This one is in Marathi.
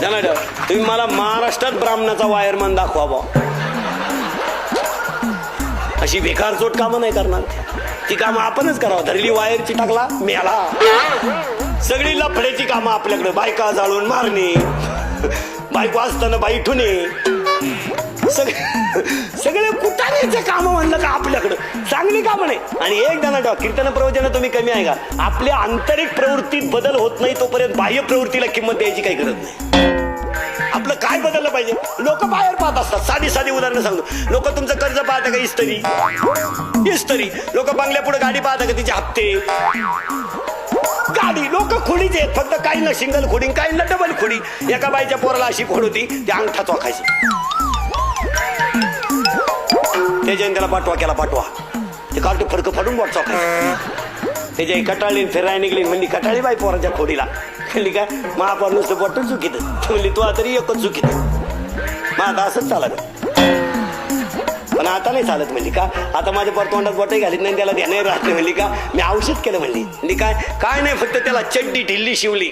जाणार तुम्ही मला महाराष्ट्रात ब्राह्मणाचा वायरमन दाखवा बा. अशी बेकार चोट कामं नाही करणार. ती कामं आपणच करावं. धरली वायरची टाकला मेला. सगळी लफड्याची कामं आपल्याकडे. बायका जाळून मारणे, बायको असताना बाई ठुणे, सगळे कुटाण्याचे काम म्हणलं का आपल्याकडं. चांगली कामं नाही. आणि एक जण कीर्तन प्रवचन तुम्ही कमी आहे का. आपल्या आंतरिक प्रवृत्तीत बदल होत नाही तोपर्यंत बाह्य प्रवृत्तीला किंमत द्यायची काही गरज नाही. आपलं काय बदललं पाहिजे. लोक बाहेर पाहत असतात. साधी साधी उदाहरणं सांगतो. लोक तुमचं कर्ज पाहता का इस्तरी. लोक बंगल्या पुढे गाडी पाहता का तिचे हप्ते. गाडी लोक खोडीचे आहेत. फक्त काहींना सिंगल खोडी, काहींना डबल खोडी. एका बाईच्या पोराला अशी खोड होती ते अंगठा चोखायची. त्याच्याने त्याला पाठवा ते कार्ट फडकं फाडून बोट चोखायचं. त्याच्या कटाळी फिरायला निघली. म्हणली कटाळी बाई पोराच्या खोडीला. म्हणली काय महापौर नुसतं बोट चुकीत. म्हणली तू तरी एकच चुकीत. मग आता असंच चालत. पण आता नाही चालत. म्हणली का आता माझ्या पोर तोंडात बोटही घालीत नाही, त्याला ध्यान राहत नाही. म्हणली का मी औषध केलं. म्हणली काय नाही फक्त त्याला चड्डी ढिल्ली शिवली.